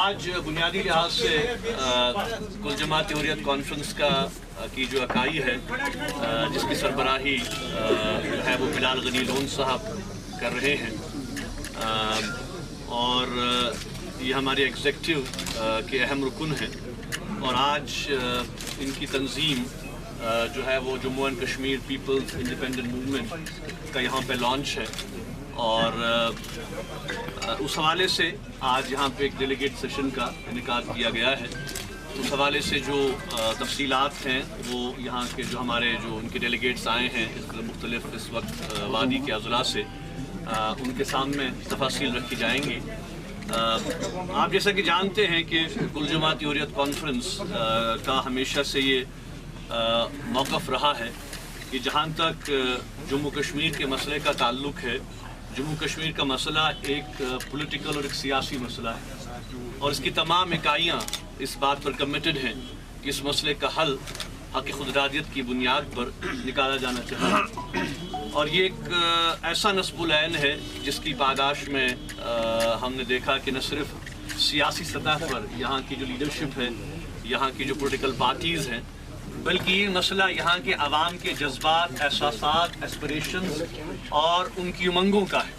آج بنیادی لحاظ سے کل جماعت حریت کانفرنس کی جو اکائی ہے جس کی سربراہی ہے وہ بلال غنی لون صاحب کر رہے ہیں، اور یہ ہمارے ایگزیکٹو کے اہم رکن ہیں، اور آج ان کی تنظیم جو ہے وہ Jammu and Kashmir people's independent movement کا یہاں پہ لانچ ہے، اور اس حوالے سے آج یہاں پہ ایک ڈیلیگیٹ سیشن کا انعقاد کیا گیا ہے۔ اس حوالے سے جو تفصیلات ہیں وہ یہاں کے جو ہمارے ان کے ڈیلیگیٹس آئے ہیں مختلف اس وقت وادی کے اضلاع سے، ان کے سامنے تفاصیل رکھی جائیں گی۔ آپ جیسا کہ جانتے ہیں کہ کل جماعت حریت کانفرنس کا ہمیشہ سے یہ موقف رہا ہے کہ جہاں تک جموں کشمیر کے مسئلے کا تعلق ہے، جموں کشمیر کا مسئلہ ایک پولیٹیکل اور ایک سیاسی مسئلہ ہے، اور اس کی تمام اکائیاں اس بات پر کمیٹڈ ہیں کہ اس مسئلے کا حل حق خودارادیت کی بنیاد پر نکالا جانا چاہیے، اور یہ ایک ایسا نصب العین ہے جس کی پاداش میں ہم نے دیکھا کہ نہ صرف سیاسی سطح پر یہاں کی جو لیڈرشپ ہے، یہاں کی جو پولیٹیکل پارٹیز ہیں، بلکہ یہ مسئلہ یہاں کے عوام کے جذبات، احساسات، ایسپریشنز اور ان کی امنگوں کا ہے،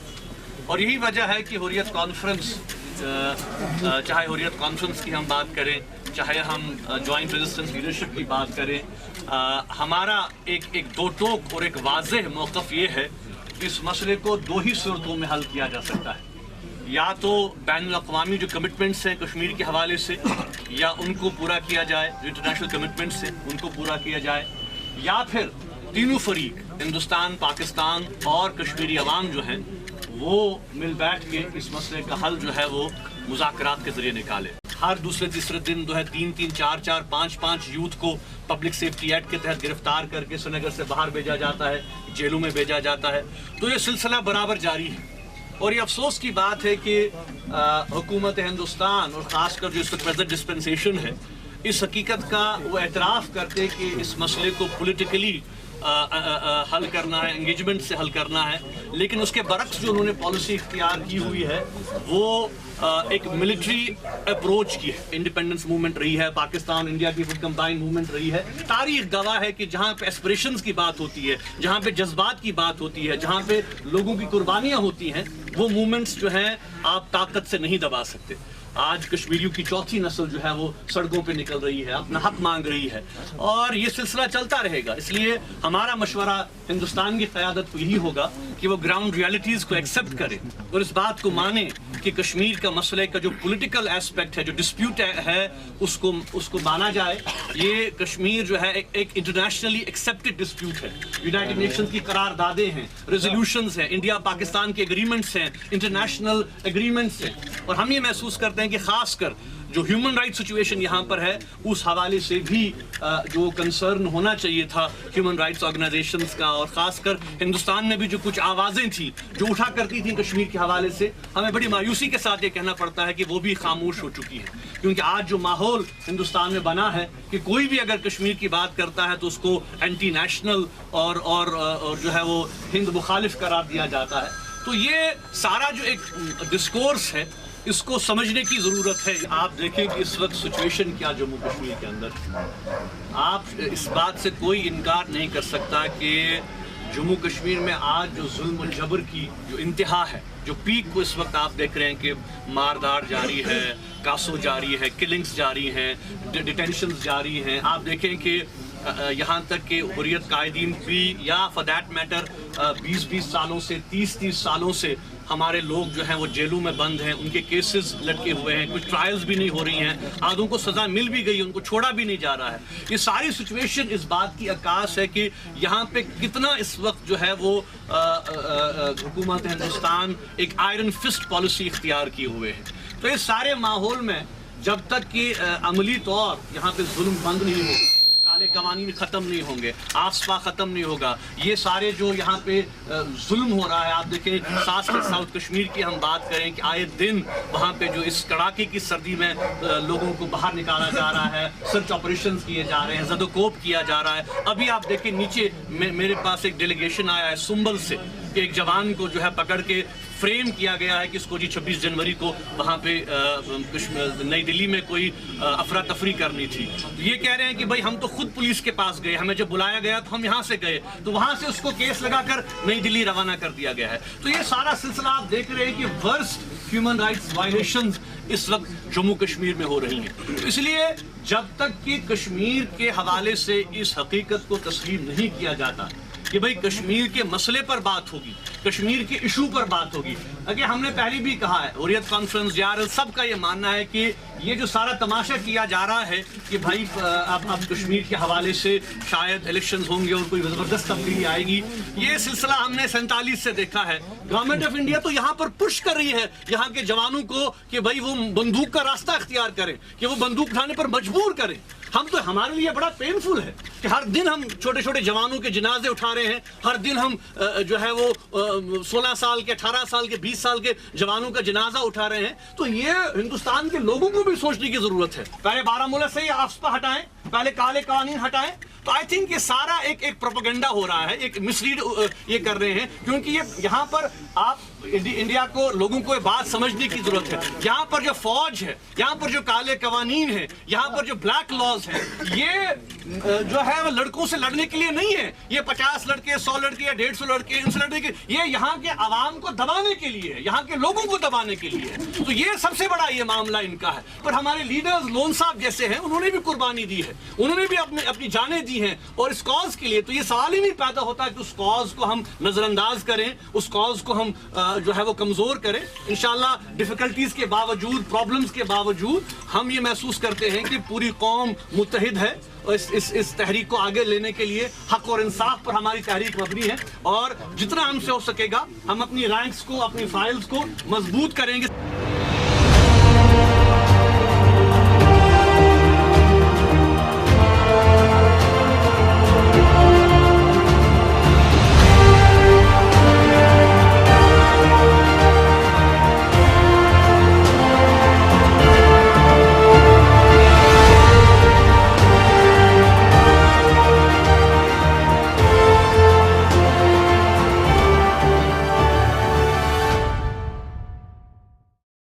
اور یہی وجہ ہے کہ حریت کانفرنس، چاہے حریت کانفرنس کی ہم بات کریں، چاہے ہم جوائنٹ ریزسٹنس لیڈرشپ کی بات کریں، ہمارا ایک دو ٹوک اور ایک واضح موقف یہ ہے کہ اس مسئلے کو دو ہی صورتوں میں حل کیا جا سکتا ہے، یا تو بین الاقوامی جو کمٹمنٹس ہیں کشمیر کے حوالے سے، یا ان کو پورا کیا جائے، جو انٹرنیشنل کمٹمنٹس ہیں ان کو پورا کیا جائے، یا پھر تینوں فریق ہندوستان، پاکستان اور کشمیری عوام جو ہیں وہ مل بیٹھ کے اس مسئلے کا حل جو ہے وہ مذاکرات کے ذریعے نکالے۔ ہر دوسرے تیسرے دن جو ہے 3 4 4 5 یوتھ کو پبلک سیفٹی ایکٹ کے تحت گرفتار کر کے سری نگر سے باہر بھیجا جاتا ہے، جیلوں میں بھیجا جاتا ہے، تو یہ سلسلہ برابر جاری ہے، اور یہ افسوس کی بات ہے کہ حکومت ہندوستان اور خاص کر جو اس وقت پریزنٹ ڈسپنسیشن ہے، اس حقیقت کا وہ اعتراف کرتے کہ اس مسئلے کو پولیٹیکلی حل کرنا ہے، انگیجمنٹ سے حل کرنا ہے، لیکن اس کے برعکس جو انہوں نے پالیسی اختیار کی ہوئی ہے وہ ایک ملٹری اپروچ کی ہے۔ انڈیپینڈنس موومنٹ رہی ہے، پاکستان انڈیا کی فل کمبائن موومنٹ رہی ہے، تاریخ گواہ ہے کہ جہاں پہ ایسپریشنز کی بات ہوتی ہے، جہاں پہ جذبات کی بات ہوتی ہے، جہاں پہ لوگوں کی قربانیاں ہوتی ہیں، وہ موومنٹس جو ہیں آپ طاقت سے نہیں دبا سکتے۔ آج کشمیریوں کی چوتھی نسل جو ہے وہ سڑکوں پہ نکل رہی ہے، اپنا حق مانگ رہی ہے، اور یہ سلسلہ چلتا رہے گا۔ اس لیے ہمارا مشورہ ہندوستان کی قیادت کو یہی ہوگا کہ وہ گراؤنڈ ریالٹیز کو ایکسیپٹ کرے اور اس بات کو مانے کہ کشمیر کا مسئلے کا جو پولیٹیکل ایسپیکٹ ہے، جو ڈسپیوٹ ہے، اس کو مانا جائے۔ یہ کشمیر جو ہے ایک انٹرنیشنلی ایکسیپٹڈ ڈسپیوٹ ہے، یونائٹڈ نیشنز کی قراردادیں ہیں، ریزولوشنز ہیں، انڈیا پاکستان کے اگریمنٹس ہیں، انٹرنیشنل اگریمنٹس ہیں، اور ہم یہ محسوس کرتے ہیں کہ خاص کر جو ہیومن رائٹ سچویشن یہاں پر ہے اس حوالے سے بھی جو کنسرن ہونا چاہیے تھا ہیومن رائٹس آرگنائزیشنز کا، اور خاص کر ہندوستان میں بھی جو کچھ آوازیں تھیں جو اٹھا کرتی تھیں کشمیر کے حوالے سے، ہمیں بڑی مایوسی کے ساتھ یہ کہنا پڑتا ہے کہ وہ بھی خاموش ہو چکی ہے، کیونکہ آج جو ماحول ہندوستان میں بنا ہے کہ کوئی بھی اگر کشمیر کی بات کرتا ہے تو اس کو اینٹی نیشنل اور جو ہے وہ ہند مخالف قرار دیا جاتا ہے۔ تو یہ سارا جو ایک ڈسکورس ہے اس کو سمجھنے کی ضرورت ہے۔ آپ دیکھیں کہ اس وقت سچویشن کیا جموں کشمیر کے اندر، آپ اس بات سے کوئی انکار نہیں کر سکتا کہ جموں کشمیر میں آج جو ظلم و جبر کی جو انتہا ہے، جو پیک کو اس وقت آپ دیکھ رہے ہیں کہ ماردار جاری ہے، کاسو جاری ہے، کلنگز جاری ہیں، ڈیٹینشنز جاری ہیں۔ آپ دیکھیں کہ یہاں تک کہ حریت قائدین بھی، یا فار دیٹ میٹر 20 سالوں سے 30 سالوں سے ہمارے لوگ جو ہیں وہ جیلوں میں بند ہیں، ان کے کیسز لٹکے ہوئے ہیں، کچھ ٹرائلز بھی نہیں ہو رہی ہیں، آدھوں کو سزا مل بھی گئی، ان کو چھوڑا بھی نہیں جا رہا ہے۔ یہ ساری سچویشن اس بات کی عکاس ہے کہ یہاں پہ کتنا اس وقت جو ہے وہ حکومت ہندوستان ایک آئرن فسٹ پالیسی اختیار کیے ہوئے ہے۔ تو اس سارے ماحول میں جب تک کہ عملی طور یہاں پہ ظلم بند نہیں ہوگا، کالے قوانین ختم نہیں ہوں گے، آفسپا ختم نہیں ہوگا، یہ سارے جو یہاں پہ ظلم ہو رہا ہے، آپ دیکھیں خاص کر ساؤتھ کشمیر کی ہم بات کریں کہ آئے دن وہاں پہ جو اس کڑاکے کی سردی میں لوگوں کو باہر نکالا جا رہا ہے، سرچ آپریشنز کیے جا رہے ہیں، زد و کوب کیا جا رہا ہے۔ ابھی آپ دیکھیں نیچے میرے پاس ایک ڈیلیگیشن آیا ہے سنبل سے، کہ ایک جوان کو جو ہے پکڑ کے فریم کیا گیا ہے کہ اس کو جی 26 جنوری کو وہاں پہ نئی دلی میں کوئی افراتفری کرنی تھی. یہ کہہ رہے ہیں کہ بھائی ہم تو خود پولیس کے پاس گئے, ہمیں جب بلایا گیا تو ہم یہاں سے گئے, تو وہاں سے اس کو کیس لگا کر نئی دلی روانہ کر دیا گیا ہے. تو یہ سارا سلسلہ آپ دیکھ رہے ہیں کہ ورسٹ ہیومن رائٹس وائلیشنز اس وقت جموں کشمیر میں ہو رہی ہیں. تو اس لیے جب تک کہ کشمیر کے حوالے سے اس حقیقت کو تسلیم نہیں کیا جاتا کہ بھئی کشمیر کے مسئلے پر بات ہوگی, کشمیر کے ایشو پر بات ہوگی. اگر ہم نے پہلے بھی کہا ہے, حریت کانفرنس جار سب کا یہ ماننا ہے کہ یہ جو سارا تماشا کیا جا رہا ہے کہ بھائی اب کشمیر کے حوالے سے شاید الیکشنز ہوں گے اور کوئی زبردست تبدیلی آئے گی, یہ سلسلہ ہم نے 47 سے دیکھا ہے. گورنمنٹ آف انڈیا تو یہاں پر پش کر رہی ہے یہاں کے جوانوں کو کہ بھئی وہ بندوق کا راستہ اختیار کریں, کہ وہ بندوق اٹھانے پر مجبور کریں. ہم تو ہمارے لیے بڑا پینفل ہے کہ ہر دن ہم چھوٹے چھوٹے جوانوں کے جنازے اٹھا رہے ہیں, ہر دن ہم جو ہے وہ 16 سال کے 18 سال کے 20 سال کے جوانوں کا جنازہ اٹھا رہے ہیں. تو یہ ہندوستان کے لوگوں کو بھی سوچنے کی ضرورت ہے. پہلے بارہمولہ سے یہ آفسپا ہٹائیں, پہلے کالے قوانین ہٹائیں. تو آئی تھنک یہ سارا ایک پروپیگنڈا ہو رہا ہے, ایک مسلیڈ یہ کر رہے ہیں, کیونکہ یہ یہاں پر آپ انڈیا کو لوگوں کو یہ بات سمجھنے کی ضرورت ہے. یہاں پر جو فوج ہے, یہاں پر جو کالے قوانین ہیں, یہاں پر جو بلیک لاز ہیں, یہ جو ہے وہ لڑکوں سے لڑنے کے لیے نہیں ہے. یہ 50 لڑکے 100 لڑکے یا 150 لڑکے ان سے لڑنے کے, یہ یہاں کے عوام کو دبانے کے لیے ہے, یہاں کے لوگوں کو دبانے کے لیے ہے. تو یہ سب سے بڑا یہ معاملہ ان کا ہے. پر ہمارے لیڈرز لون صاحب جیسے ہیں, انہوں نے بھی قربانی دی ہے, انہوں نے بھی اپنی جانیں دی ہیں اور اس کاز کے لیے. تو یہ سوال ہی نہیں پیدا ہوتا کہ اس کاز کو ہم نظر انداز کریں, اس کاز کو ہم جو ہے وہ کمزور کریں. انشاءاللہ ڈیفیکلٹیز کے باوجود, پرابلمز کے باوجود ہم یہ محسوس کرتے ہیں کہ پوری قوم متحد ہے اس تحریک کو آگے لینے کے لیے. حق اور انصاف پر ہماری تحریک مبنی ہے اور جتنا ہم سے ہو سکے گا ہم اپنی رینکس کو, اپنی فائلز کو مضبوط کریں گے.